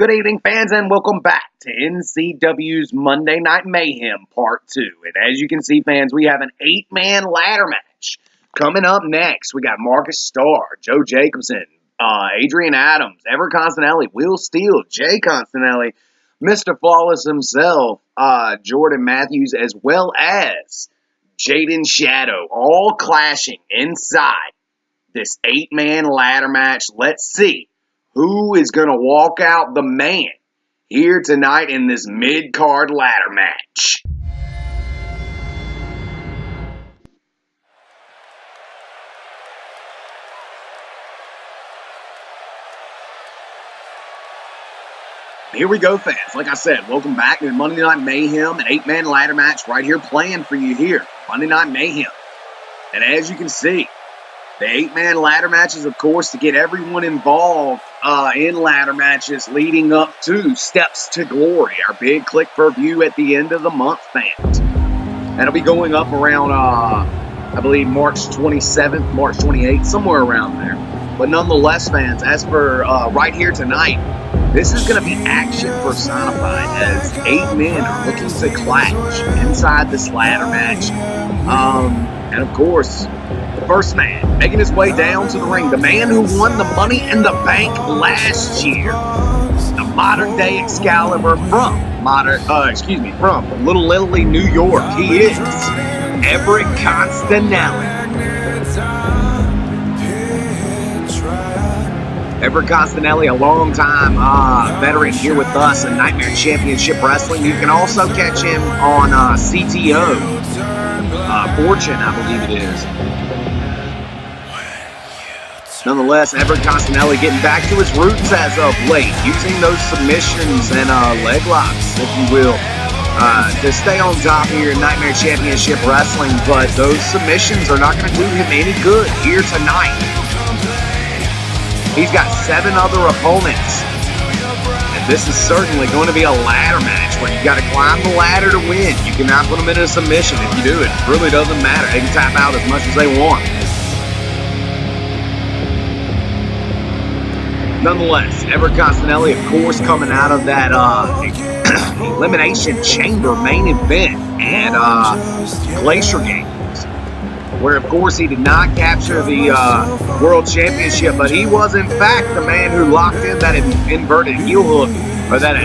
Good evening, fans, and welcome back to NCW's Monday Night Mayhem Part 2. And as you can see, fans, we have an 8-man ladder match. Coming up next, we got Marcus Starr, Joe Jacobson, Adrian Adams, Everett Constanelli, Will Steele, Jay Constanelli, Mr. Flawless himself, Jordan Matthews, as well as Jaden Shadow, all clashing inside this 8-man ladder match. Let's see who is going to walk out the man here tonight in this mid-card ladder match. Here we go, fans. Like I said, welcome back to Monday Night Mayhem, an 8-man ladder match right here playing for you here. Monday Night Mayhem. And as you can see, the 8-man ladder matches, of course, to get everyone involved in ladder matches leading up to Steps to Glory, our big click-per-view at the end of the month, fans. That'll be going up around, I believe, March 27th, March 28th, somewhere around there. But nonetheless, fans, as for right here tonight, this is going to be action personified as 8 men are looking to clash inside this ladder match. And of course, the first man making his way down to the ring, the man who won the Money in the Bank last year, the modern-day Excalibur from Little Italy, New York. He is Everett Constanelli. Everett Constanelli, a long-time veteran here with us in Nightmare Championship Wrestling. You can also catch him on CTO. Fortune, I believe it is. Nonetheless, Everett Constanelli getting back to his roots as of late, using those submissions and leg locks, if you will, to stay on top here in Nightmare Championship Wrestling. But those submissions are not going to do him any good here tonight. He's got 7 other opponents. And this is certainly going to be a ladder match where you got to climb the ladder to win. You cannot put them in a submission. If you do, it really doesn't matter. They can tap out as much as they want. Nonetheless, Everett Constanelli, of course, coming out of that Elimination Chamber main event and Glacier Games, where, of course, he did not capture the World Championship, but he was, in fact, the man who locked in that inverted heel hook, or that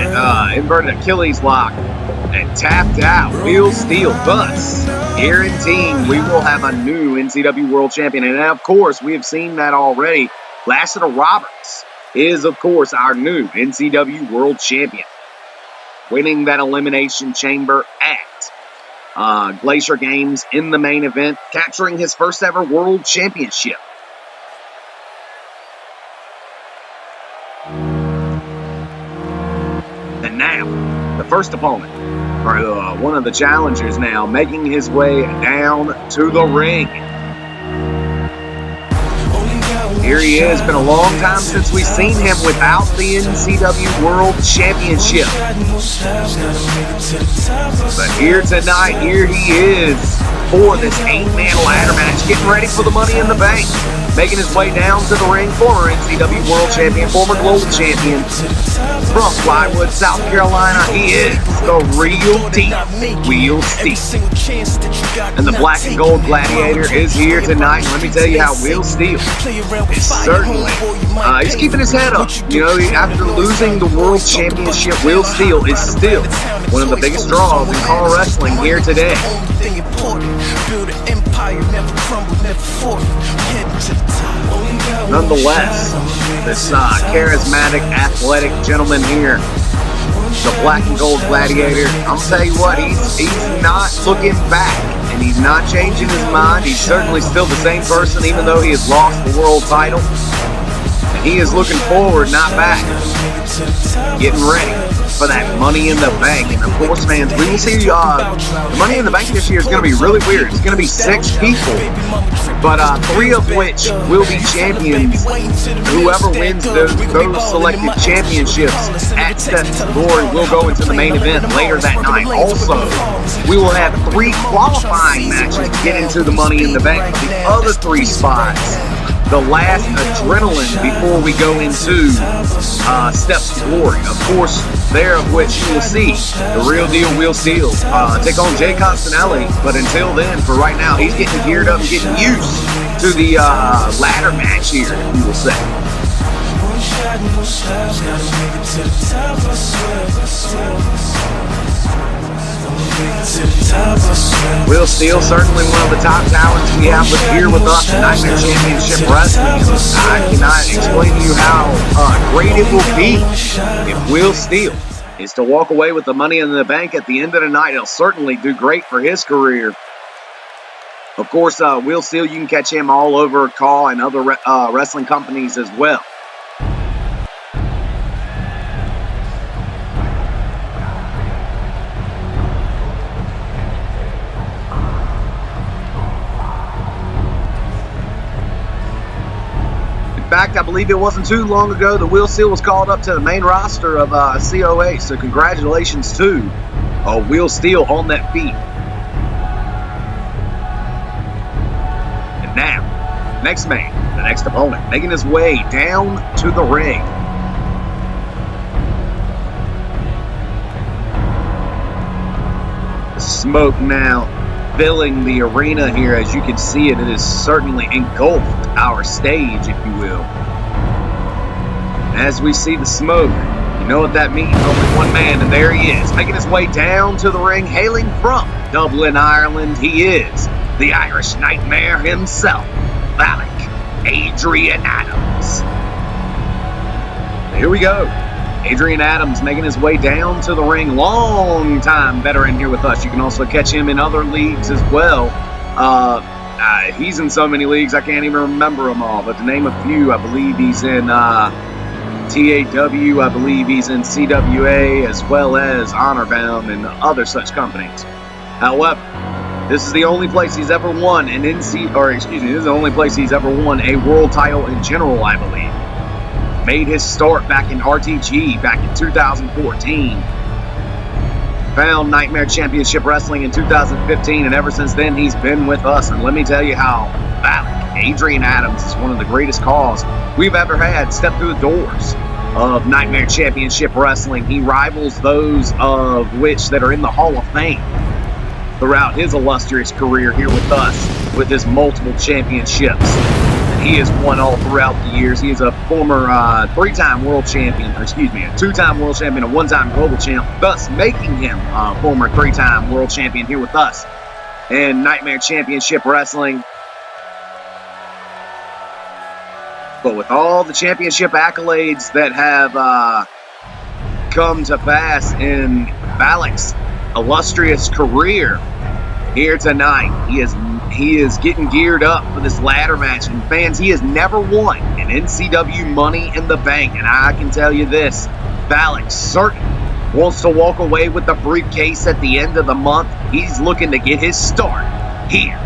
inverted Achilles lock, and tapped out Will Steele, thus guaranteeing we will have a new NCW World Champion. And, of course, we have seen that already. Lassiter Roberts is, of course, our new NCW World Champion, winning that Elimination Chamber at Glacier Games in the main event, capturing his first ever World Championship. And now, the first opponent, or one of the challengers now, making his way down to the ring. Here he is. Been a long time since we've seen him without the NCW World Championship. But here tonight, here he is for this 8-man ladder match, getting ready for the Money in the Bank. Making his way down to the ring, former NCW World Champion, former Global Champion from Plywood, South Carolina. He is the real deal, Will Steele. And the black and gold gladiator is here tonight. Let me tell you how Will Steele is certainly, he's keeping his head up. You know, after losing the World Championship, Will Steele is still one of the biggest draws in car wrestling here today. Nonetheless, this charismatic, athletic gentleman here, the black and gold gladiator, I'm gonna tell you what, he's not looking back, and he's not changing his mind. He's certainly still the same person, even though he has lost the world title. And he is looking forward, not back, getting ready for that Money in the Bank. And of course, fans, we will see the Money in the Bank this year is going to be really weird. It's going to be 6 people, but 3 of which will be champions. Whoever wins those selected championships at Steps to Glory will go into the main event later that night. Also, we will have 3 qualifying matches to get into the Money in the Bank. The other 3 spots the last adrenaline before we go into Steps to Glory. Of course, there of which you will see the real deal Will Steele take on Jay Constanelli. But until then, for right now, he's getting geared up and getting used to the ladder match here, we will say. Will Steele, certainly one of the top talents we have here with us in Nightmare Championship Wrestling. I cannot explain to you how great it will be if Will Steele is to walk away with the Money in the Bank at the end of the night. It'll certainly do great for his career. Of course, Will Steele, you can catch him all over Call and other wrestling companies as well. In fact, I believe it wasn't too long ago that Will Steele was called up to the main roster of COA. So congratulations to Will Steele on that feat. And now, next man, the next opponent, making his way down to the ring. The smoke now filling the arena here. As you can see it has certainly engulfed our stage, if you will. As we see the smoke, you know what that means. Only one man, and there he is, making his way down to the ring, hailing from Dublin, Ireland. He is the Irish Nightmare himself, Valak Adrian Adams. Here we go. Adrian Adams making his way down to the ring. Long-time veteran here with us. You can also catch him in other leagues as well. He's in so many leagues, I can't even remember them all. But to name a few, I believe he's in TAW. I believe he's in CWA, as well as Honorbound and other such companies. However, this is the only place he's ever won an this is the only place he's ever won a world title in general, I believe. Made his start back in RTG back in 2014. Found Nightmare Championship Wrestling in 2015, and ever since then he's been with us. And let me tell you how Valak Adrian Adams is one of the greatest calls we've ever had step through the doors of Nightmare Championship Wrestling. He rivals those of which that are in the Hall of Fame throughout his illustrious career here with us, with his multiple championships. He has won all throughout the years. He is a former three-time world champion, a two-time world champion, a one-time global champ, thus making him a former three-time world champion here with us in Nightmare Championship Wrestling. But with all the championship accolades that have come to pass in Valak's illustrious career, here tonight, he is getting geared up for this ladder match. And fans, he has never won an NCW Money in the Bank. And I can tell you this, Valak certainly wants to walk away with the briefcase at the end of the month. He's looking to get his start here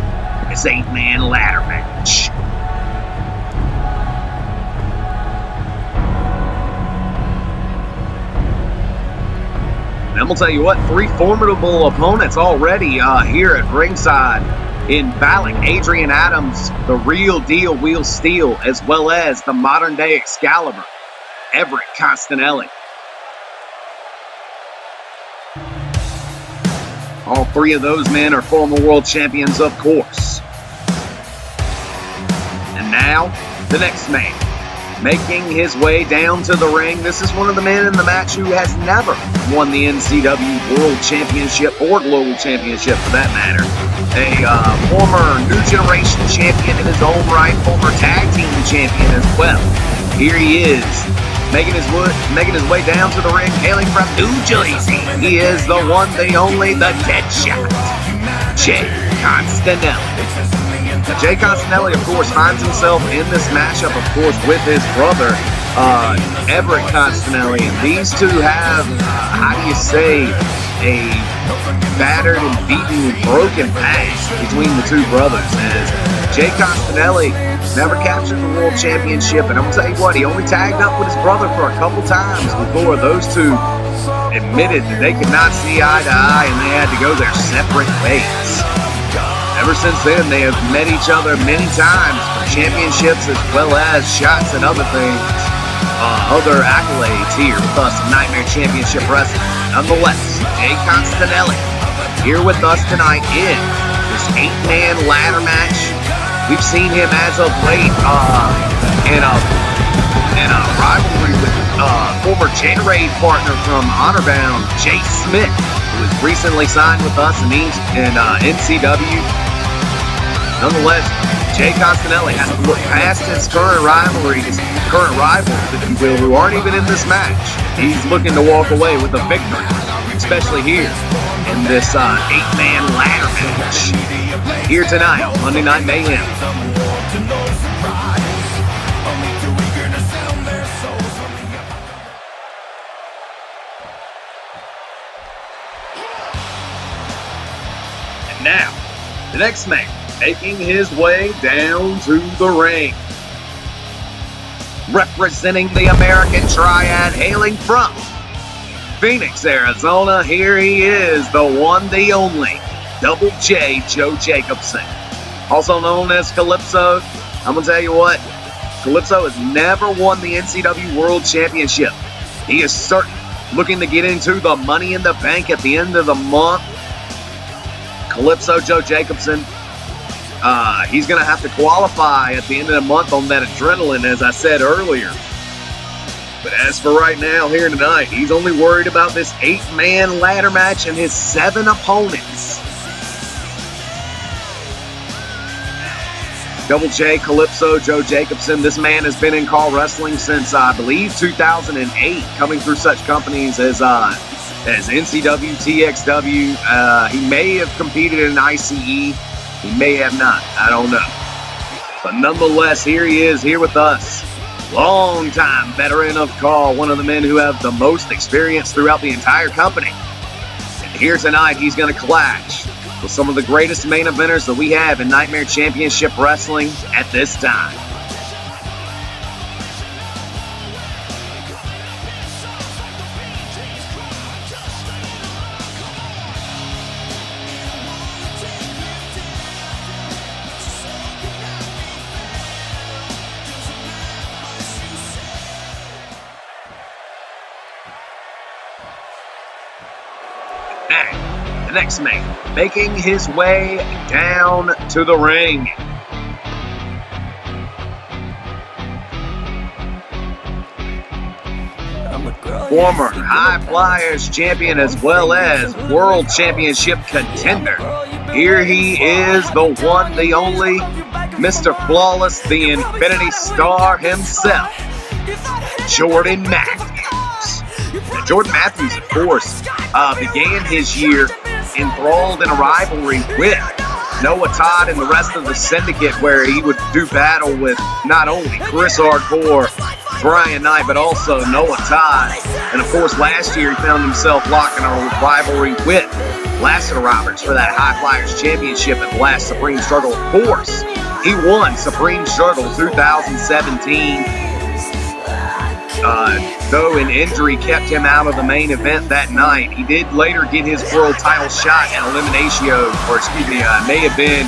in this 8-man ladder match. And I'm going to tell you what, 3 formidable opponents already here at ringside in Valak Adrian Adams, the real deal Will Steele, as well as the modern day Excalibur, Everett Constanelli. All 3 of those men are former world champions, of course. And now, the next man, making his way down to the ring. This is one of the men in the match who has never won the NCW World Championship or Global Championship for that matter. A former New Generation champion in his own right, former tag team champion as well. Here he is, making his way down to the ring, hailing from New Jersey. He is the one, the only, the Deadshot, Jay Constanelli. Now, Jay Constanelli, of course, finds himself in this matchup, of course, with his brother, Everett Constanelli. And these two have, how do you say, a battered and beaten and broken past between the two brothers. As Jay Constanelli never captured the World Championship. And I'm going to tell you what, he only tagged up with his brother for a couple times before those two admitted that they could not see eye to eye and they had to go their separate ways. Ever ever since then, they have met each other many times for championships as well as shots at other things, other accolades here with us in Nightmare Championship Wrestling. Nonetheless, Jay Constanelli here with us tonight in this 8-man ladder match. We've seen him as of late in a rivalry with former J-Raid partner from Honorbound, Jay Smith, who was recently signed with us in NCW. Nonetheless, Jay Constanelli has to look past his current rivals, if you will, who aren't even in this match. He's looking to walk away with a victory, especially here in this 8-man ladder match. Here tonight on Monday Night Mayhem. And now, the next man making his way down to the ring. Representing the American Triad, hailing from Phoenix, Arizona, here he is, the one, the only, Double J, Joe Jacobson. Also known as Calypso. I'm going to tell you what, Calypso has never won the NCW World Championship. He is certain looking to get into the Money in the Bank at the end of the month. Calypso Joe Jacobson, he's going to have to qualify at the end of the month on that adrenaline, as I said earlier. But as for right now, here tonight, he's only worried about this 8-man ladder match and his 7 opponents. Double J, Calypso, Joe Jacobson. This man has been in call wrestling since, I believe, 2008, coming through such companies as NCW, TXW. He may have competed in ICE. He may have not. I don't know. But nonetheless, here he is, here with us. Long-time veteran of call, one of the men who have the most experience throughout the entire company. And here tonight, he's going to clash with some of the greatest main eventers that we have in Nightmare Championship Wrestling at this time. Now, the next man making his way down to the ring. Former High Flyers champion as well as World Championship contender. Here he is, the one, the only, Mr. Flawless, the Infinity Star himself, Jordan Matthews. Now, Jordan Matthews, of course, began his year enthralled in a rivalry with Noah Todd and the rest of the Syndicate, where he would do battle with not only Chris Hardcore, Brian Knight, but also Noah Todd. And of course, last year he found himself locked in a rivalry with Lassiter Roberts for that High Flyers Championship at the last Supreme Struggle. Of course, he won Supreme Struggle 2017. Though an injury kept him out of the main event that night, he did later get his world title shot at Eliminatio, may have been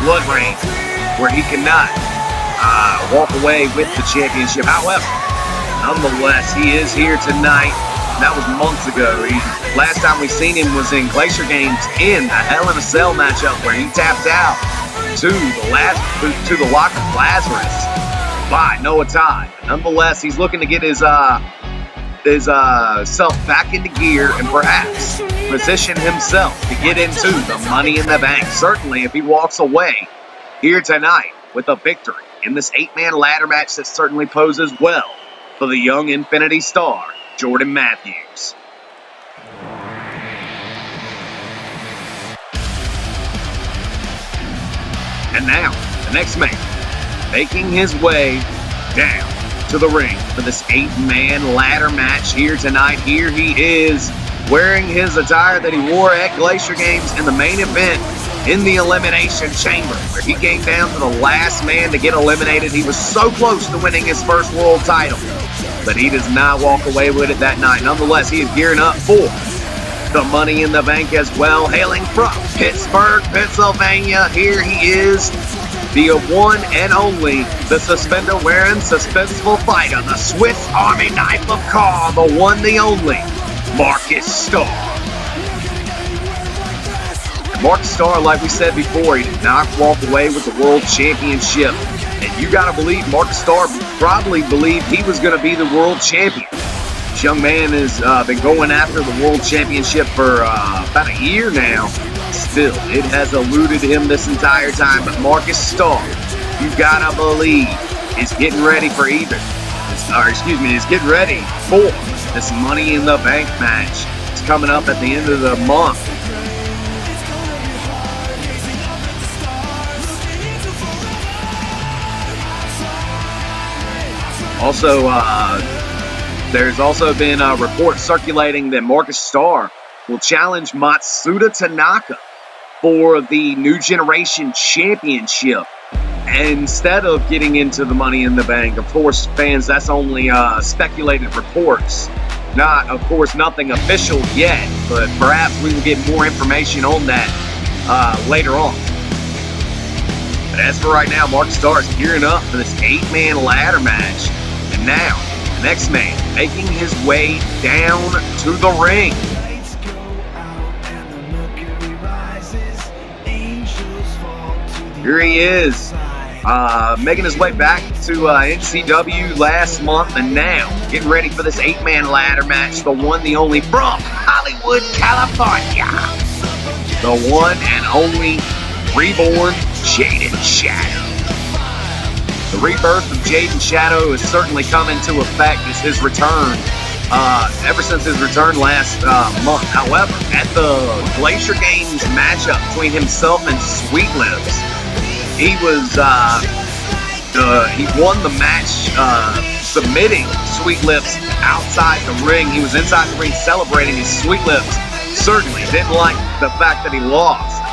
Blood Rain, where he could not walk away with the championship. However, nonetheless, he is here tonight. That was months ago. Last time we seen him was in Glacier Games in the Hell in a Cell matchup, where he tapped out to the Lock of Lazarus by Noah Todd. Nonetheless, he's looking to get his self back into gear and perhaps position himself to get into the Money in the Bank. Certainly, if he walks away here tonight with a victory in this 8-man ladder match, that certainly poses well for the young Infinity Star, Jordan Matthews. And now, the next man making his way down to the ring for this 8-man ladder match here tonight. Here he is, wearing his attire that he wore at Glacier Games in the main event in the Elimination Chamber, where he came down to the last man to get eliminated. He was so close to winning his first world title, but he does not walk away with it that night. Nonetheless, he is gearing up for the Money in the Bank as well, hailing from Pittsburgh, Pennsylvania. Here he is, the one and only, the suspender-wearing, suspenseful fighter, the Swiss Army knife of Carl, the one, the only, Marcus Starr. Marcus Starr, like we said before, he did not walk away with the World Championship. And you got to believe Marcus Starr probably believed he was going to be the World Champion. This young man has been going after the World Championship for about a year now. Still, it has eluded him this entire time. But Marcus Starr, you got to believe, is getting ready for is getting ready for this Money in the Bank match. It's coming up at the end of the month. Also, there's also been reports circulating that Marcus Starr will challenge Matsuda Tanaka for the New Generation Championship instead of getting into the Money in the Bank. Of course, fans, that's only speculated reports. Not, of course, nothing official yet, but perhaps we will get more information on that later on. But as for right now, Marcus Starr is gearing up for this 8-man ladder match. And now, the next man making his way down to the ring. Here he is, making his way back to NCW last month, and now getting ready for this 8-man ladder match. The one, the only, from Hollywood, California. The one and only reborn Jaden Shadow. The rebirth of Jaden Shadow has certainly come into effect as his return, ever since his return last month. However, at the Glacier Games matchup between himself and Sweet Lips, he won the match submitting Sweet Lips outside the ring. He was inside the ring celebrating his Sweet Lips. Certainly didn't like the fact that he lost.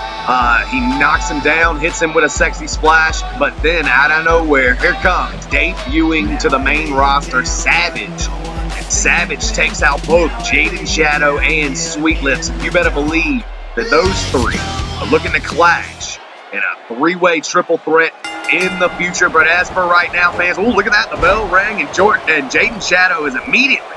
He knocks him down, hits him with a sexy splash, but then out of nowhere, here comes, debuting to the main roster, Savage. And Savage takes out both Jaden Shadow and Sweet Lips. And you better believe that those three are looking to clash in a 3-way triple threat in the future. But as for right now, fans, look at that, the bell rang, and Jaden Shadow is immediately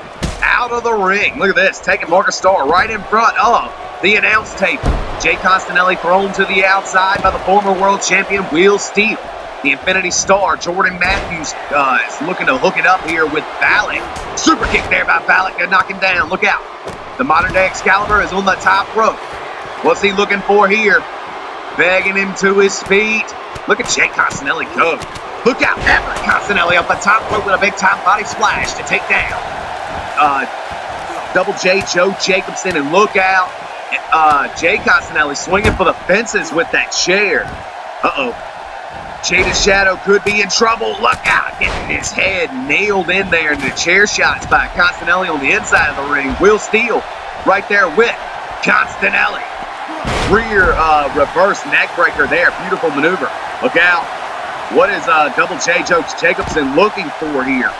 out of the ring. Look at this, taking Marcus Starr right in front of the announce table. Jay Costanelli thrown to the outside by the former world champion Will Steele. The Infinity Star, Jordan Matthews, is looking to hook it up here with Balak. Super kick there by Balak to knock him down. Look out. The modern day Excalibur is on the top rope. What's he looking for here? Begging him to his feet. Look at Jay Costanelli go. Look out. Everett Costanelli up the top rope with a big time body splash to take down Double J Joe Jacobson, and look out. Jay Costanelli swinging for the fences with that chair. Jaden Shadow could be in trouble. Look out. Getting his head nailed in there into the chair shots by Costanelli on the inside of the ring. Will Steele right there with Costanelli. Rear reverse neck breaker there. Beautiful maneuver. Look out. What is Double J Joe Jacobson looking for here?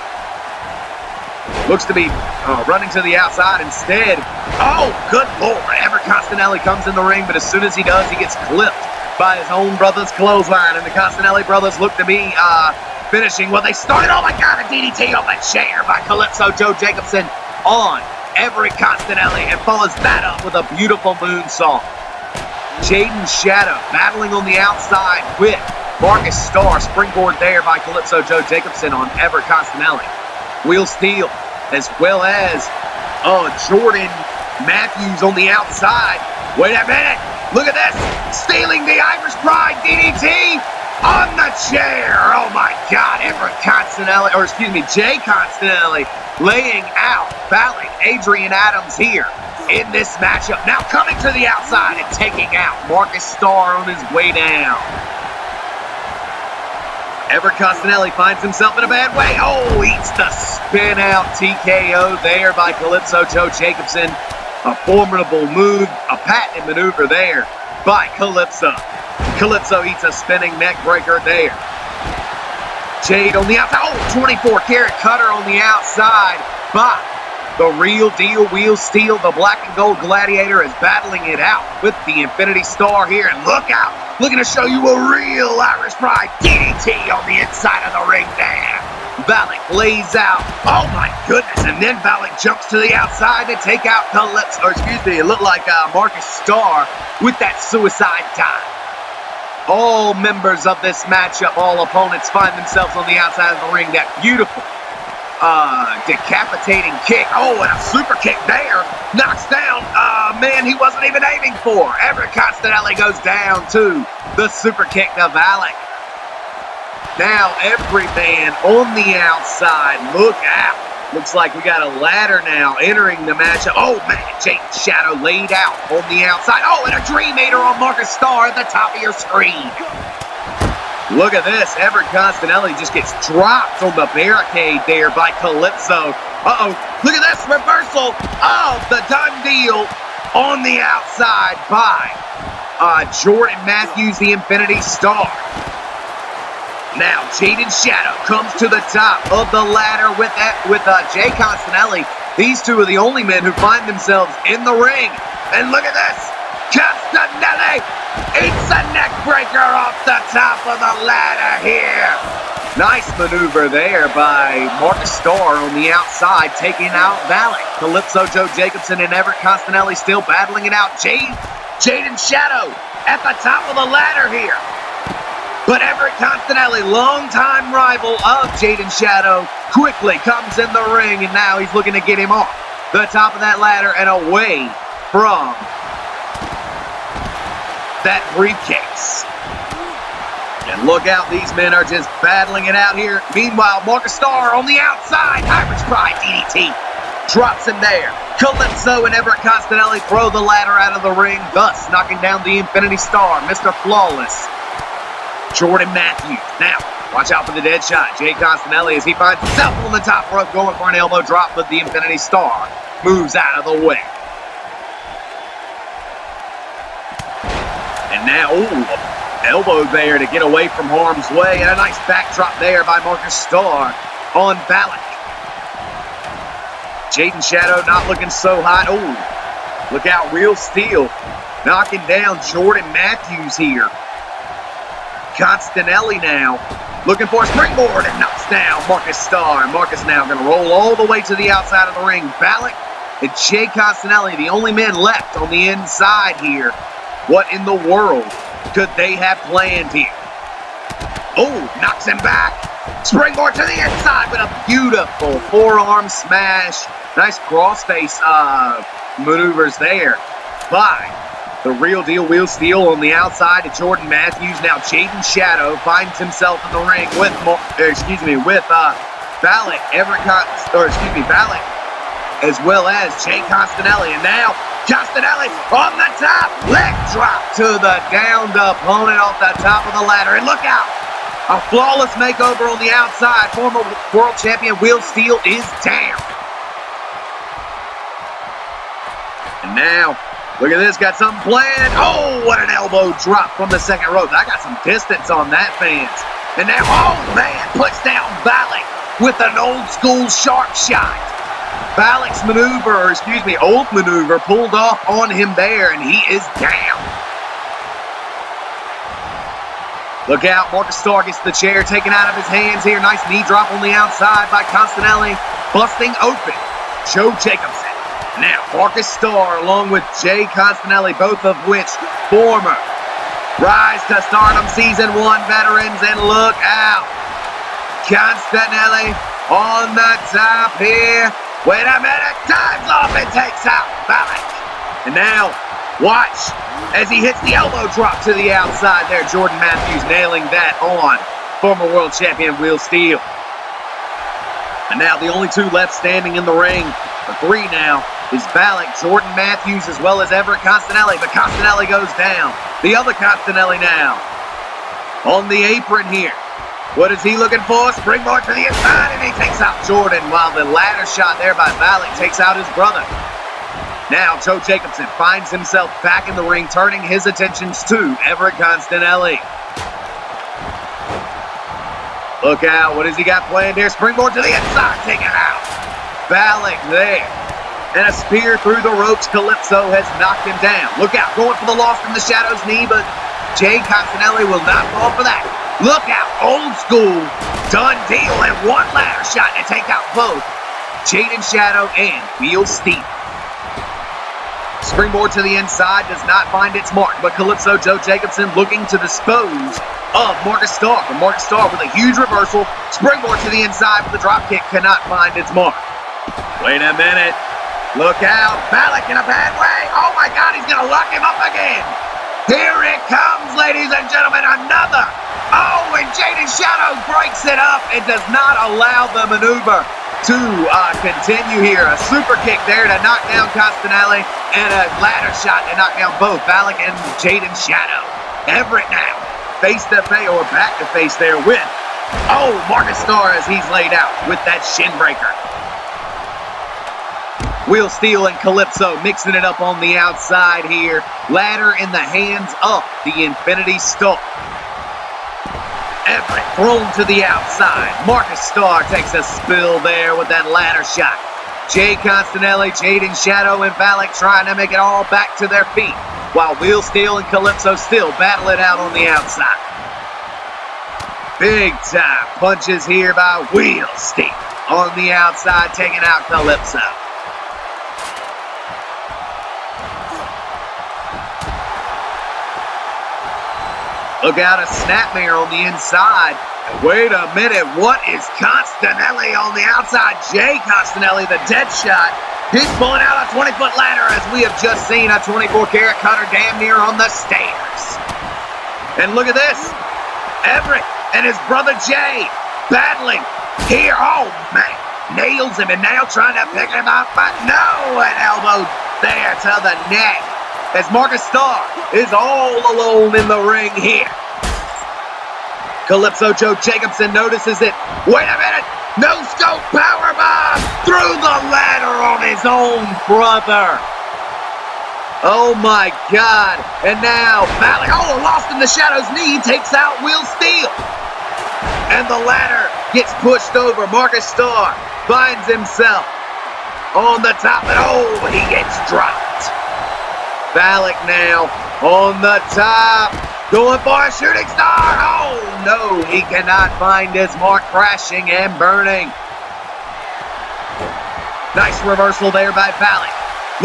Looks to be running to the outside instead. Oh, good Lord. Everett Costanelli comes in the ring, but as soon as he does, he gets clipped by his own brother's clothesline. And the Costanelli brothers look to be finishing what they started. Oh, my God, a DDT on the chair by Calypso Joe Jacobson on Everett Costanelli, and follows that up with a beautiful moonsault. Jaden Shadow battling on the outside with Marcus Starr. Springboard there by Calypso Joe Jacobson on Everett Costanelli. Will Steele, as well as Jordan Matthews on the outside. Wait a minute. Look at this. Stealing the Irish Pride DDT on the chair. Oh, my God. Everett Costanelli, Jay Costanelli laying out, battling Adrian Adams here in this matchup. Now coming to the outside and taking out Marcus Starr on his way down. Everett Costanelli finds himself in a bad way. Oh, eats the spin out TKO there by Calypso Joe Jacobson. A formidable move, a patented maneuver there by Calypso. Calypso eats a spinning neck breaker there. Jade on the outside. Oh, 24 karat cutter on the outside by The real deal, wheel steel, the black and gold gladiator is battling it out with the Infinity Star here. And look out, looking to show you a real Irish Pride DDT on the inside of the ring there. Valak lays out, oh my goodness, and then Valak jumps to the outside to take out it looked like Marcus Starr with that suicide dive. All members of this matchup, all opponents find themselves on the outside of the ring. That beautiful decapitating kick. Oh, and a super kick there. Knocks down a man he wasn't even aiming for. Everett Constanelli goes down to the super kick to Valak. Now every man on the outside. Look out. Looks like we got a ladder now entering the matchup. Oh, man, Jaden Shadow laid out on the outside. Oh, and a Dream Eater on Marcus Starr at the top of your screen. Look at this. Everett Constanelli just gets dropped on the barricade there by Calypso. Uh-oh. Look at this reversal of the done deal on the outside by Jordan Matthews, the Infinity Star. Now, Jaden Shadow comes to the top of the ladder with Jay Constanelli. These two are the only men who find themselves in the ring. And look at this. Constanelli eats a neck breaker off the top of the ladder here. Nice maneuver there by Marcus Starr on the outside, taking out Valak. Calypso, Joe Jacobson, and Everett Constanelli still battling it out. Jaden Shadow at the top of the ladder here. But Everett Constanelli, longtime rival of Jaden Shadow, quickly comes in the ring, and now he's looking to get him off the top of that ladder and away from that briefcase. And look out, these men are just battling it out here. Meanwhile, Marcus Starr on the outside, Irish Pride DDT, drops him there. Calypso and Everett Constanelli throw the ladder out of the ring, thus knocking down the Infinity Star, Mr. Flawless, Jordan Matthews. Now, watch out for the dead shot. Jay Constanelli, as he finds himself on the top rope, going for an elbow drop, but the Infinity Star moves out of the way. And now, elbow there to get away from harm's way, and a nice backdrop there by Marcus Starr on Valak. Jaden Shadow not looking so hot. Oh, look out, Real Steel knocking down Jordan Matthews here. Constanelli now looking for a springboard and knocks down Marcus Starr. Marcus now going to roll all the way to the outside of the ring. Valak and Jay Constanelli, the only men left on the inside here. What in the world could they have planned here? Oh, knocks him back. Springboard to the inside with a beautiful forearm smash. Nice crossface maneuvers there by the Real Deal Wheel Steel on the outside to Jordan Matthews. Now Jaden Shadow finds himself in the ring with Valak, Valak, as well as Jay Constanelli. And now Constanelli on the top, leg drop to the downed opponent off the top of the ladder. And look out, a flawless makeover on the outside. Former world champion Wheel Steel is down. And now, look at this, got something planned. Oh, what an elbow drop from the second rope. I got some distance on that, fans. And now, oh man, puts down Valak with an old school sharp shot. Valak's old maneuver pulled off on him there, and he is down. Look out, Marcus Starr gets the chair taken out of his hands here. Nice knee drop on the outside by Constanelli, busting open Joe Jacobson. Now, Marcus Starr along with Jay Constanelli, both of which former Rise to Stardom Season 1 veterans, and look out. Constanelli on the top here. Wait a minute, time's off and takes out Valak. And now, watch as he hits the elbow drop to the outside there. Jordan Matthews nailing that on former world champion Wheel Steel. And now the only two left standing in the ring, or three now, is Valak, Jordan Matthews, as well as Everett Constanelli. But Constanelli goes down. The other Constanelli now on the apron here. What is he looking for? Springboard to the inside, and he takes out Jordan, while the ladder shot there by Valak takes out his brother. Now Joe Jacobson finds himself back in the ring, turning his attentions to Everett Constanelli. Look out, what has he got planned here? Springboard to the inside, take it out. Valak there. And a spear through the ropes. Calypso has knocked him down. Look out, going for the Lost in the Shadows knee, but Jay Costanelli will not fall for that. Look out, old school, done deal, and one ladder shot to take out both Jaden Shadow and Wheel Steel. Springboard to the inside does not find its mark, but Calypso Joe Jacobson looking to dispose of Marcus Starr. But Marcus Starr with a huge reversal. Springboard to the inside with the drop kick cannot find its mark. Wait a minute. Look out. Balak in a bad way. Oh my God, he's going to lock him up again. Here it comes, ladies and gentlemen, another. Oh, and Jaden Shadow breaks it up. It does not allow the maneuver to continue here. A super kick there to knock down Costanelli and a ladder shot to knock down both Balak and Jaden Shadow. Everett now face to face or back to face there with, Marcus Starr as he's laid out with that shin breaker. Wheel Steel and Calypso mixing it up on the outside here. Ladder in the hands of the Infinity Star. Everett thrown to the outside. Marcus Starr takes a spill there with that ladder shot. Jay Costanelli, Jaden Shadow, and Balak trying to make it all back to their feet, while Wheel Steel and Calypso still battle it out on the outside. Big time punches here by Wheel Steel on the outside, taking out Calypso. Look out, a snapmare on the inside. Wait a minute, what is Costanelli on the outside? Jay Costanelli, the dead shot. He's pulling out a 20-foot ladder as we have just seen a 24-karat cutter damn near on the stairs. And look at this. Everett and his brother Jay battling here. Oh, man. Nails him and now trying to pick him up, but no, an elbow there to the neck. As Marcus Starr is all alone in the ring here. Calypso Joe Jacobson notices it. Wait a minute. No scope powerbomb through the ladder on his own brother. Oh my God. And now Balak, Lost in the Shadows knee takes out Wheel Steel. And the ladder gets pushed over. Marcus Starr finds himself on the top and he gets dropped. Balak now on the top, going for a shooting star. Oh no, he cannot find his mark, crashing and burning. Nice reversal there by Balak.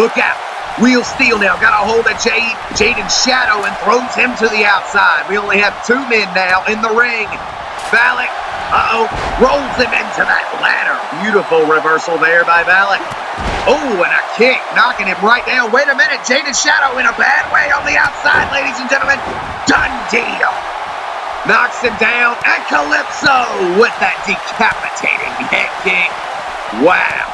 Look out. Wheel Steel now got a hold of Jaden Shadow and throws him to the outside. We only have two men now in the ring. Balak, rolls him into that ladder. Beautiful reversal there by Balak. And a kick, knocking him right down. Wait a minute, Jaden Shadow in a bad way on the outside, ladies and gentlemen. Done deal. Knocks him down, and Calypso with that decapitating head kick. Wow.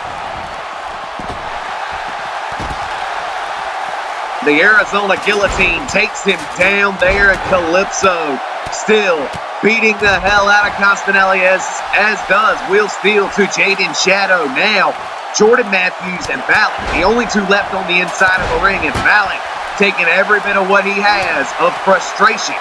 The Arizona Guillotine takes him down there, and Calypso still beating the hell out of Costanelli, as does Wheel Steel to Jaden Shadow. Now, Jordan Matthews and Balak, the only two left on the inside of the ring, and Balak taking every bit of what he has of frustration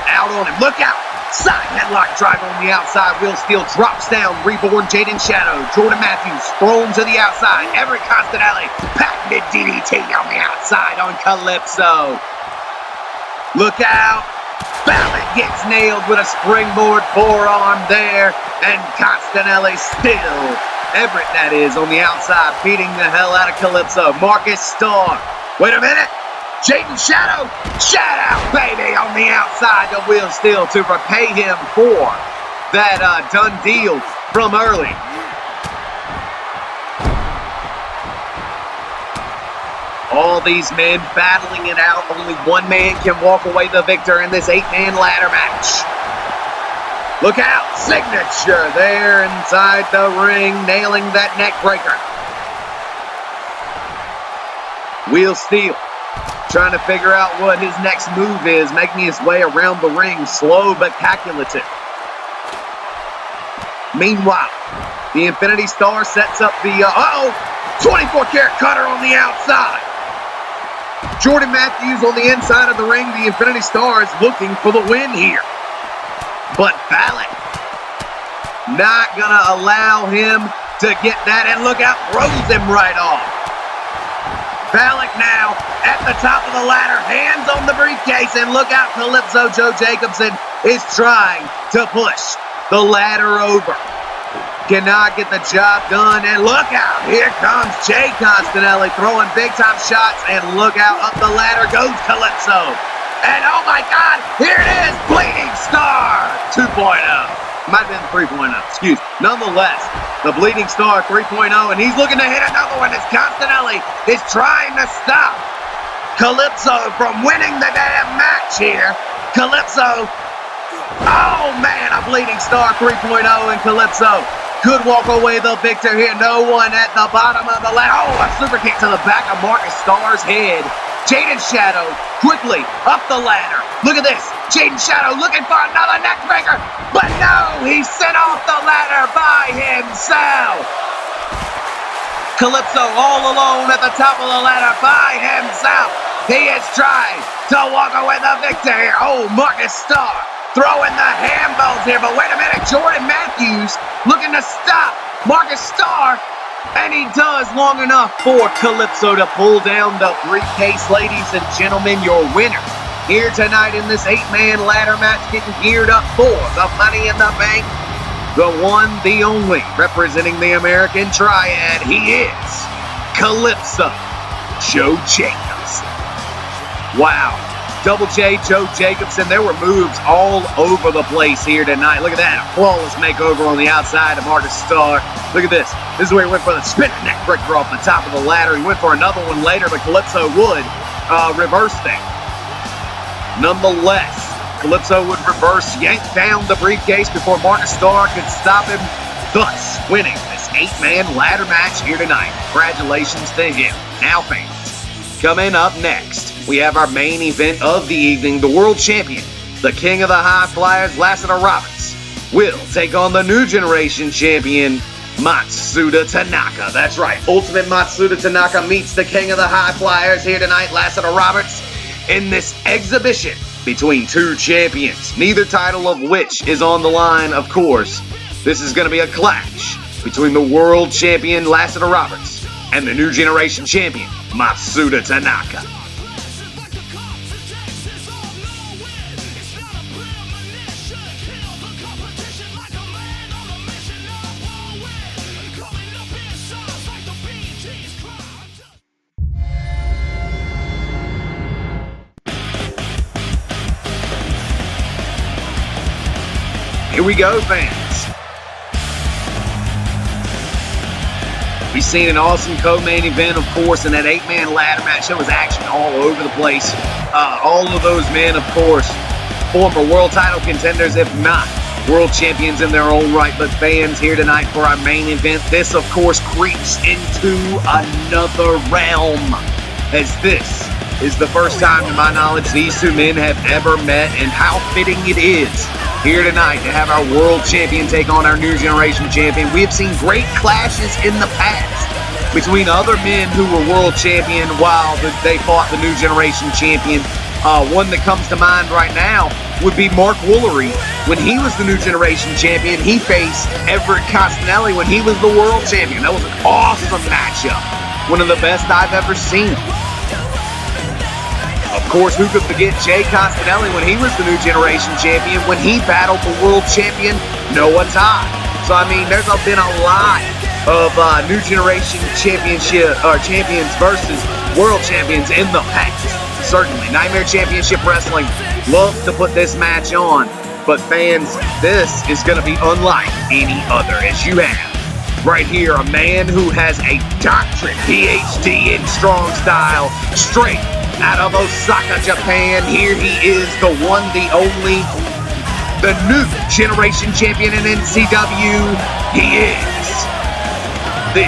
out on him. Look out! Side headlock driver on the outside. Wheel Steel drops down. Reborn Jaden Shadow. Jordan Matthews thrown to the outside. Everett Costanelli, patented DDT on the outside on Calypso. Look out! Balak gets nailed with a springboard forearm there, and Costanelli still, Everett that is, on the outside, beating the hell out of Calypso. Marcus Starr. Wait a minute. Jaden Shadow. Shout out, baby, on the outside to Wheel Steel to repay him for that done deal from early. All these men battling it out. Only one man can walk away the victor in this 8-man ladder match. Look out, signature there inside the ring, nailing that neck breaker. Wheel Steel trying to figure out what his next move is, making his way around the ring, slow but calculative. Meanwhile, the Infinity Star sets up the, 24-karat cutter on the outside. Jordan Matthews on the inside of the ring. The Infinity Star is looking for the win here. But Balak not going to allow him to get that. And look out, throws him right off. Balak now at the top of the ladder, hands on the briefcase, and look out, Calypso Joe Jacobson is trying to push the ladder over. Cannot get the job done, and look out, here comes Jay Constanelli throwing big-time shots, and look out, up the ladder goes Calypso. And oh my God, here it is, Bleeding Star 2.0. Might have been 3.0, excuse me. Nonetheless, the Bleeding Star 3.0, and he's looking to hit another one as Constanelli is trying to stop Calypso from winning the damn match here. Calypso, oh man, a Bleeding Star 3.0, and Calypso could walk away the victor here. No one at the bottom of the ladder. Oh, a super kick to the back of Marcus Starr's head. Jaden Shadow quickly up the ladder. Look at this. Jaden Shadow looking for another neckbreaker. But no, he's sent off the ladder by himself. Calypso all alone at the top of the ladder by himself. He is trying to walk away the victor here. Oh, Marcus Starr throwing the handballs here. But wait a minute. Jordan Matthews looking to stop Marcus Starr. And he does long enough for Calypso to pull down the briefcase. Ladies and gentlemen, your winner here tonight in this 8-man ladder match, getting geared up for the Money in the Bank. The one, the only, representing the American Triad, he is Calypso Joe Jacobson. Wow. Double J, Joe Jacobson. There were moves all over the place here tonight. Look at that. A flawless makeover on the outside of Marcus Starr. Look at this. This is where he went for the spinning neck breaker off the top of the ladder. He went for another one later, but Calypso would reverse that. Nonetheless, Calypso would reverse, yank down the briefcase before Marcus Starr could stop him, thus winning this 8-man ladder match here tonight. Congratulations to him. Now, fans, coming up next, we have our main event of the evening. The world champion, the king of the high flyers, Lassiter Roberts, will take on the new generation champion, Matsuda Tanaka. That's right, Ultimate Matsuda Tanaka meets the king of the high flyers here tonight, Lassiter Roberts, in this exhibition between two champions, neither title of which is on the line, of course. This is going to be a clash between the world champion, Lassiter Roberts, and the new generation champion, Matsuda Tanaka. Here we go, fans. We've seen an awesome co-main event, of course, in that 8-man ladder match. There was action all over the place. All of those men, of course, former world title contenders, if not world champions in their own right. But fans, here tonight for our main event, this, of course, creeps into another realm, as this is the first time, to my knowledge, these two men have ever met, and how fitting it is here tonight to have our world champion take on our new generation champion. We have seen great clashes in the past between other men who were world champion while they fought the new generation champion. One that comes to mind right now would be Mark Woolery. When he was the new generation champion, he faced Everett Costanelli when he was the world champion. That was an awesome matchup. One of the best I've ever seen. Of course, who could forget Jay Constanelli when he was the new generation champion, when he battled the world champion, Noah Todd. So, I mean, there's been a lot of new generation championship or champions versus world champions in the past. Certainly. Nightmare Championship Wrestling loves to put this match on. But, fans, this is going to be unlike any other, as you have right here a man who has a doctorate PhD in strong style, straight out of Osaka, Japan. Here he is, the one, the only, the new generation champion in NCW. He is the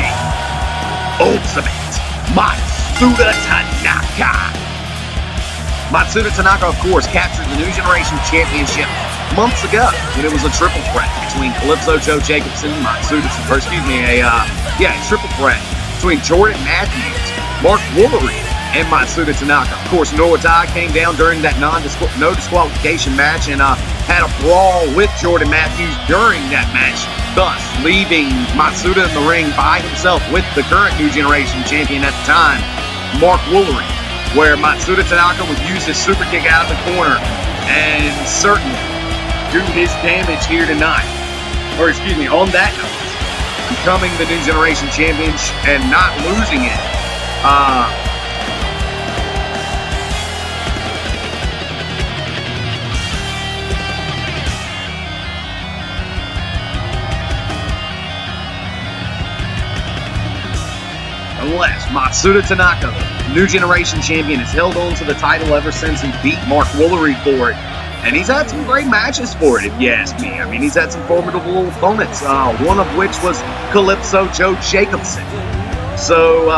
Ultimate Matsuda Tanaka. Matsuda Tanaka, of course, captured the new generation championship months ago when it was a triple threat between Calypso Joe Jacobson, triple threat between Jordan Matthews, Mark Woolery, and Matsuda Tanaka. Of course, Noah Todd came down during that no disqualification match and had a brawl with Jordan Matthews during that match, thus leaving Matsuda in the ring by himself with the current new generation champion at the time, Mark Woolery, where Matsuda Tanaka would use his super kick out of the corner and certainly do his damage here tonight. Or excuse me, on that note, becoming the New Generation Champion and not losing it. Unless Matsuda Tanaka, New Generation Champion, has held on to the title ever since he beat Mark Woolery for it. And he's had some great matches for it, if you ask me. I mean, he's had some formidable opponents, one of which was Calypso Joe Jacobson. So,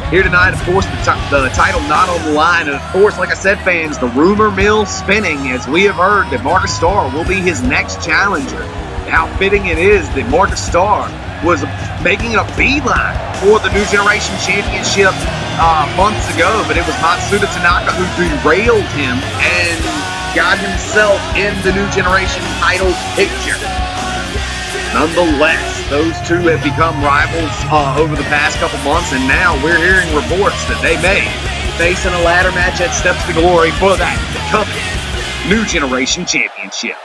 here tonight, of course, the title not on the line. And, of course, like I said, fans, the rumor mill spinning as we have heard that Marcus Starr will be his next challenger. How fitting it is that Marcus Starr was making a beeline for the New Generation Championship months ago, but it was Matsuda Tanaka who derailed him and got himself in the New Generation title picture. Nonetheless, those two have become rivals over the past couple months, and now we're hearing reports that they may face in a ladder match at Steps to Glory for that coveted New Generation Championship.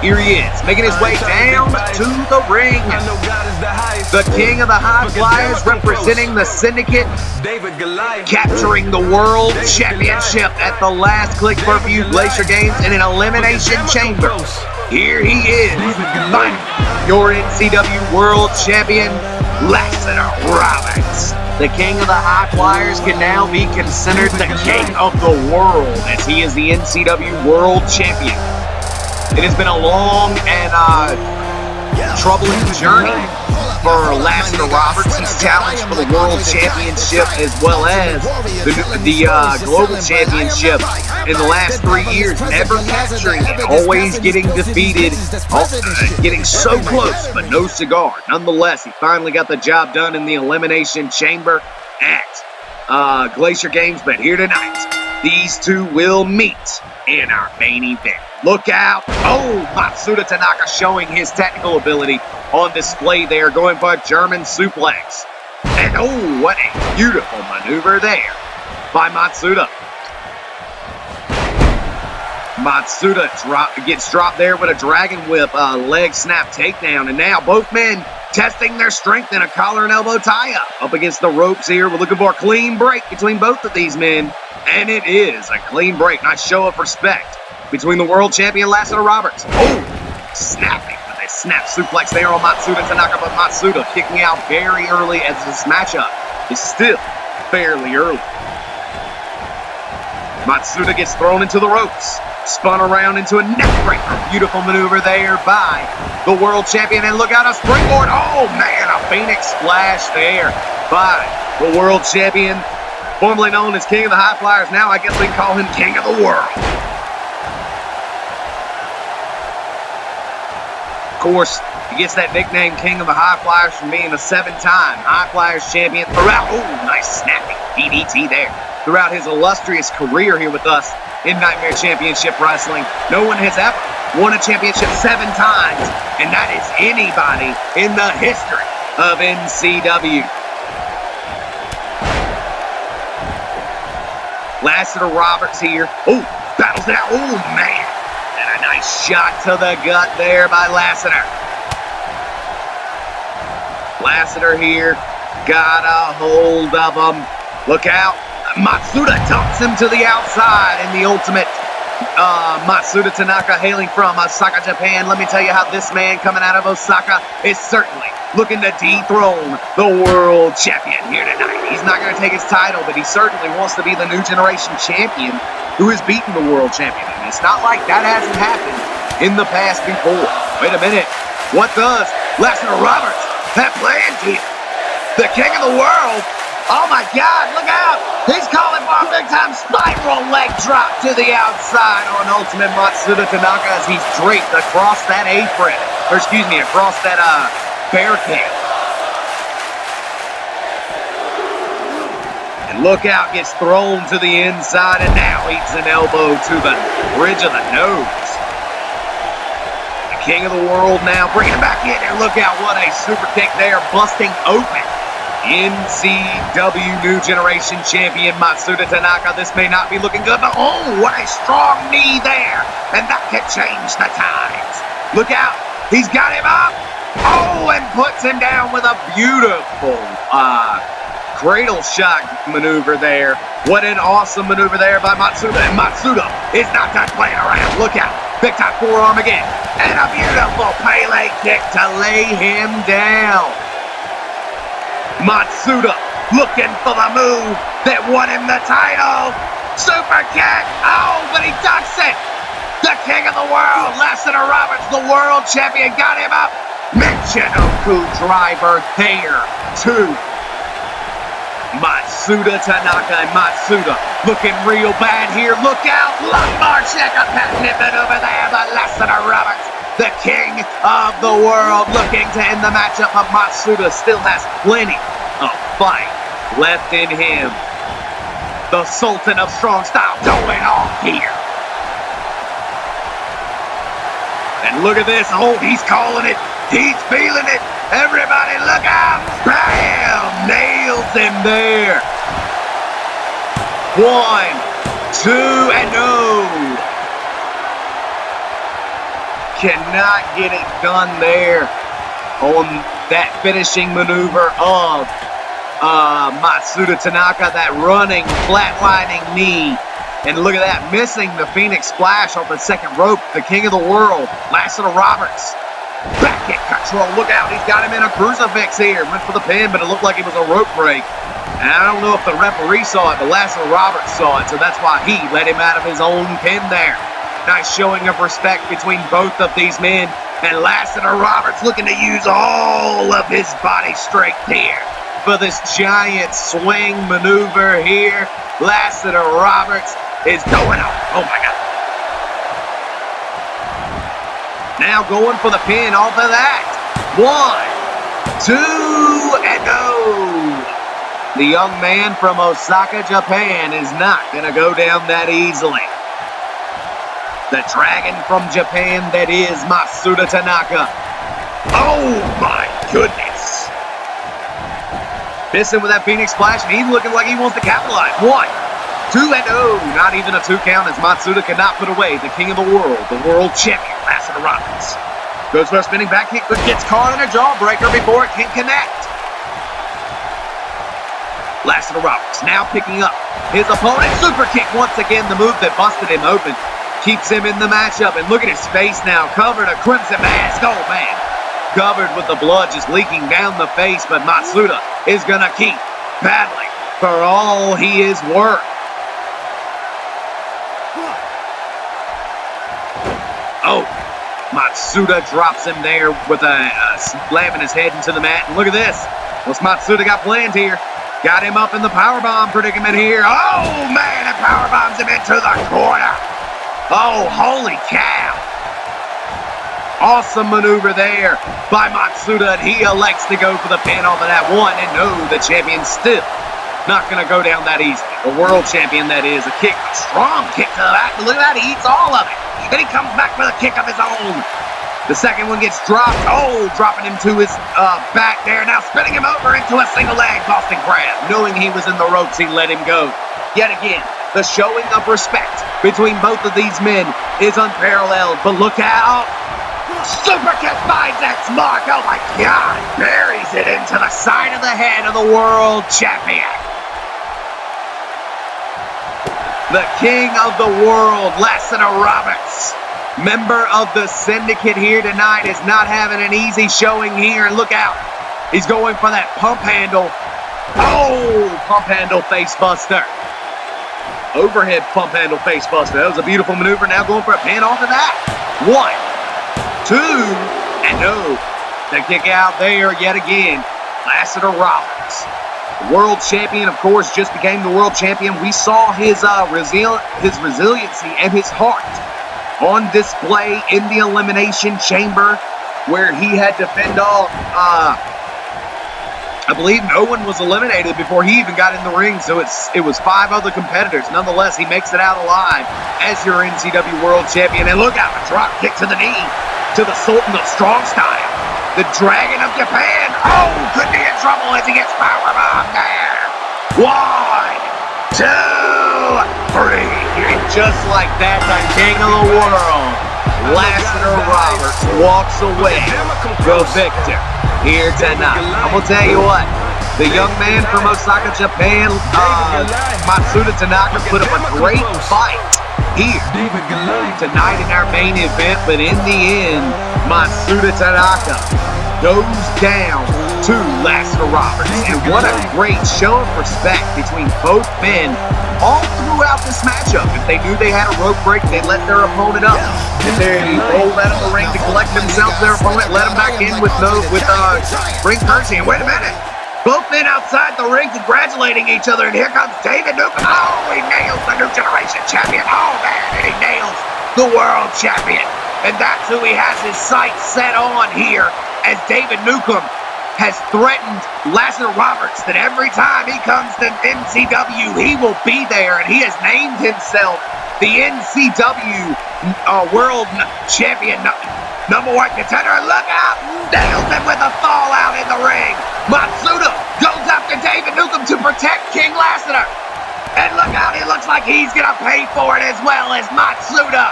Here he is, making his way down to the ring. The King of the High Flyers representing the Syndicate, capturing the World Championship at the last Click Per-View Glacier Games in an Elimination Chamber. Here he is, fighting your NCW World Champion, Lassiter Roberts. The King of the High Flyers can now be considered the King of the World, as he is the NCW World Champion. It has been a long and troubling journey for Lassiter Roberts. He's challenged for the World Championship as well as the Global Championship in the last 3 years, never capturing it, always getting defeated, getting so close, but no cigar. Nonetheless, he finally got the job done in the Elimination Chamber at Glacier Games, but here tonight, these two will meet in our main event. Look out. Oh, Matsuda Tanaka showing his technical ability on display there, going for a German suplex. And oh, what a beautiful maneuver there by Matsuda. Matsuda gets dropped there with a Dragon Whip leg snap takedown. And now both men testing their strength in a collar and elbow tie-up. Up against the ropes here. We're looking for a clean break between both of these men. And it is a clean break. Nice show of respect between the world champion Lassiter Roberts. Oh, snapping with a snap suplex there on Matsuda Tanaka, but Matsuda kicking out very early as this matchup is still fairly early. Matsuda gets thrown into the ropes, spun around into a neckbreaker. Beautiful maneuver there by the world champion, and look out, a springboard. Oh man, a Phoenix splash there by the world champion, formerly known as King of the High Flyers. Now I guess we can call him King of the World. Of course, he gets that nickname King of the High Flyers from being a 7-time High Flyers champion throughout. Oh, nice snapping DDT there. Throughout his illustrious career here with us in Nightmare Championship Wrestling, no one has ever won a championship 7 times, and that is anybody in the history of NCW. Lassiter Roberts here. Oh, battles now. Oh, man. And a nice shot to the gut there by Lassiter. Lassiter here. Got a hold of him. Look out. Matsuda dumps him to the outside in the ultimate Matsuda Tanaka, hailing from Osaka, Japan. Let me tell you how this man coming out of Osaka is certainly looking to dethrone the world champion here tonight. He's not going to take his title, but he certainly wants to be the New Generation champion who has beaten the world champion. And it's not like that hasn't happened in the past before. Wait a minute. What does Lassiter Roberts have planned here? The King of the World? Oh my God, look out! He's calling for a big-time spiral leg drop to the outside on Ultimate Matsuda Tanaka as he's draped across that apron. Or excuse me, across that barricade. And Look out, gets thrown to the inside, and now eats an elbow to the bridge of the nose. The King of the World now bringing it back in, and look out, what a super kick there, busting open. NCW New Generation Champion Matsuda Tanaka. This may not be looking good, but oh, what a strong knee there, and that could change the tides. Look out, he's got him up. Oh, and puts him down with a beautiful cradle shot maneuver there. What an awesome maneuver there by Matsuda. And Matsuda is not done playing around. Look out. Big time forearm again. And a beautiful Pele kick to lay him down. Matsuda looking for the move that won him the title. Super kick. Oh, but he ducks it. The King of the World, Lassiter Roberts, the world champion, got him up. Michinoku driver there, too. Matsuda Tanaka, and Matsuda looking real bad here. Look out, lumbar check, a patented maneuver there, but Lassiter Roberts, the King of the World, looking to end the matchup. But Matsuda still has plenty of fight left in him. The Sultan of Strong Style going off here. And look at this, oh, he's calling it. He's feeling it. Everybody look out. Bam! Nails him there. 1, 2, and no. Cannot get it done there on that finishing maneuver of Matsuda Tanaka, that running, flatlining knee. And look at that, missing the Phoenix Splash off the second rope. The King of the World, Lassiter Roberts. Back kick control. Look out, he's got him in a crucifix here. Went for the pin, but it looked like it was a rope break. And I don't know if the referee saw it, but Lassiter Roberts saw it, so that's why he let him out of his own pin there. Nice showing of respect between both of these men. And Lassiter Roberts looking to use all of his body strength here for this giant swing maneuver here. Lassiter Roberts is going up. Oh my God. Now going for the pin off of that. 1, 2, and no. The young man from Osaka, Japan is not going to go down that easily. The dragon from Japan that is Matsuda Tanaka. Oh my goodness. Missing with that Phoenix Splash, and he's looking like he wants to capitalize. 1, 2, and oh, not even a 2 count as Matsuda cannot put away the King of the world champion, Lassiter Roberts. Goes for a spinning back kick, but gets caught in a jawbreaker before it can connect. Lassiter Roberts now picking up his opponent. Super kick once again, the move that busted him open. Keeps him in the matchup, and look at his face now, covered a crimson mask. Oh man, covered with the blood just leaking down the face, but Matsuda is gonna keep battling for all he is worth. Oh, Matsuda drops him there with a slamming his head into the mat. And look at this. What's Matsuda got planned here? Got him up in the powerbomb predicament here. Oh, man, it powerbombs him into the corner. Oh, holy cow. Awesome maneuver there by Matsuda, and he elects to go for the pin off of that one. And no, the champion's still not going to go down that easy. The world champion, that is. A kick, a strong kick to the back. Look at that, he eats all of it. Then he comes back with a kick of his own. The second one gets dropped. Oh, dropping him to his back there. Now spinning him over into a single leg Boston Crab. Knowing he was in the ropes, he let him go. Yet again, the showing of respect between both of these men is unparalleled. But look out. Super kick finds its mark. Oh my God. Buries it into the side of the head of the world champion. The King of the World, Lassiter Roberts, member of the Syndicate here tonight, is not having an easy showing here. And look out. He's going for that pump handle. Oh, pump handle face buster. Overhead pump handle face buster. That was a beautiful maneuver. Now going for a pin off of that. 1, 2, and no. The kick out there yet again. Lassiter Roberts. World champion, of course, just became the world champion. We saw his resiliency and his heart on display in the Elimination Chamber, where he had to fend off I believe no one was eliminated before he even got in the ring, so it was 5 other competitors. Nonetheless, he makes it out alive as your NCW World Champion. And look out, a drop kick to the knee to the Sultan of Strong Style, the Dragon of Japan. Oh, could be in trouble as he gets powerbombed there. 1, 2, 3. And just like that, the King of the World, Lassiter Roberts, walks away the victor here tonight. I'm going to tell you what, the young man from Osaka, Japan, Matsuda Tanaka, put up a great fight here tonight in our main event, but in the end, Matsuda Tanaka goes down to Lassiter Roberts. And what a great show of respect between both men all throughout this matchup. If they knew they had a rope break, they let their opponent up. If they rolled out of the ring to collect themselves, their opponent let them back in with ring currency. And wait a minute, both men outside the ring congratulating each other, and here comes David Newcomb. Oh, he nails the New Generation Champion. Oh, man, and he nails the World Champion. And that's who he has his sights set on here, as David Newcomb has threatened Lassiter Roberts that every time he comes to NCW, he will be there, and he has named himself the NCW World Champion #1 contender. Look out! Nails him with a fallout in the ring. Matsuda goes after David Newcomb to protect King Lassiter. And look out, it looks like he's going to pay for it as well, as Matsuda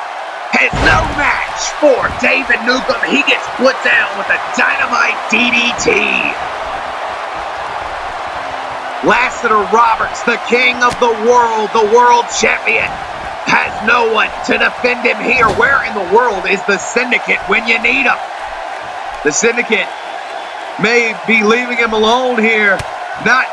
has no match for David Newcomb. He gets put down with a dynamite DDT. Lassiter Roberts, the King of the World Champion, has no one to defend him here. Where in the world is the Syndicate when you need him? The Syndicate may be leaving him alone here, not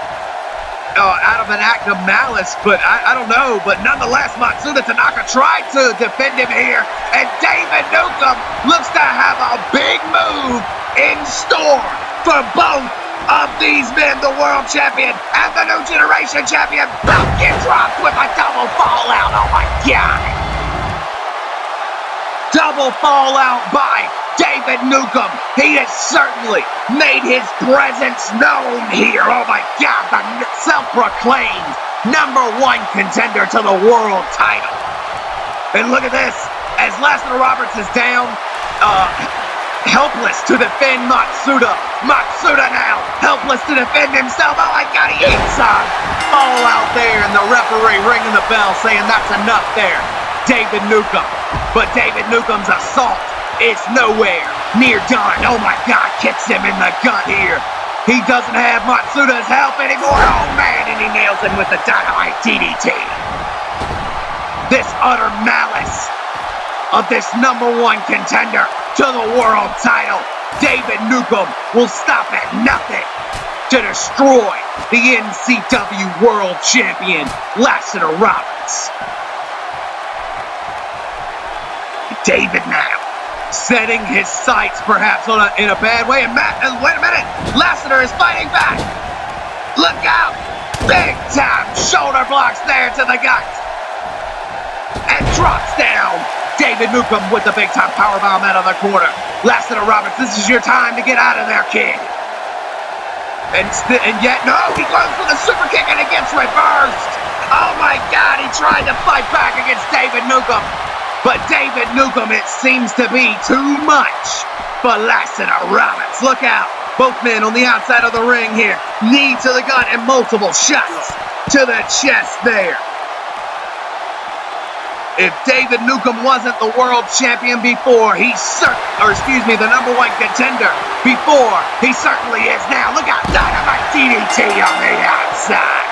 out of an act of malice, but I don't know. But nonetheless, Matsuda Tanaka tried to defend him here, and David Newcomb looks to have a big move in store for both of these men, the World Champion and the New Generation Champion. Both get dropped with a double fallout. Oh my God! Double fallout by David Newcomb. He has certainly made his presence known here. Oh my God, the self-proclaimed #1 contender to the world title. And look at this, as Lassiter Roberts is down, helpless to defend Matsuda. Matsuda now helpless to defend himself. Oh my God, he eats a fall out there, and the referee ringing the bell saying that's enough there, David Newcomb. But David Newcomb's assault is nowhere near done. Oh my God, kicks him in the gut here. He doesn't have Matsuda's help anymore. Oh man, and he nails him with the dynamite DDT. This utter malice of this #1 contender to the world title, David Newcomb, will stop at nothing to destroy the NCW World Champion, Lassiter Roberts. David now setting his sights perhaps in a bad way. And wait a minute, Lassiter is fighting back. Look out! Big time shoulder blocks there to the gut. And drops down David Newcomb with the big time powerbomb out of the corner. Lassiter Roberts, this is your time to get out of there, kid. And yet, no, he goes for the super kick and it gets reversed. Oh my God, he tried to fight back against David Newcomb. But David Newcomb, it seems to be too much for Lassiter Roberts. Look out. Both men on the outside of the ring here. Knee to the gut and multiple shots to the chest there. If David Newcomb wasn't the world champion before, the #1 contender before, he certainly is now. Look out, dynamite DDT on the outside.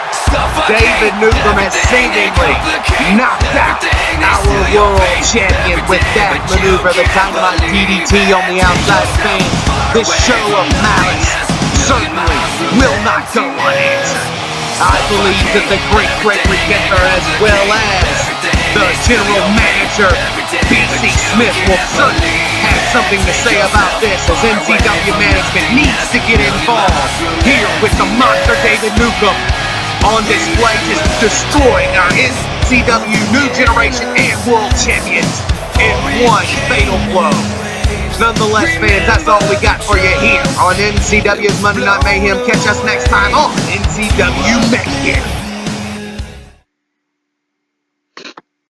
David Newcomb has seemingly knocked out our world champion with that maneuver, the dynamite DDT on the outside. Fans, this show of malice certainly will not go unanswered. I believe that the great redemptor, as well as the general manager, B.C. Smith, will certainly have something to say about this, as NCW management needs to get involved here with the monster David Newcomb on display, just destroying our NCW New Generation and World Champions in one fatal blow. Nonetheless, fans, that's all we got for you here on NCW's Monday Night Mayhem. Catch us next time on NCW Mayhem.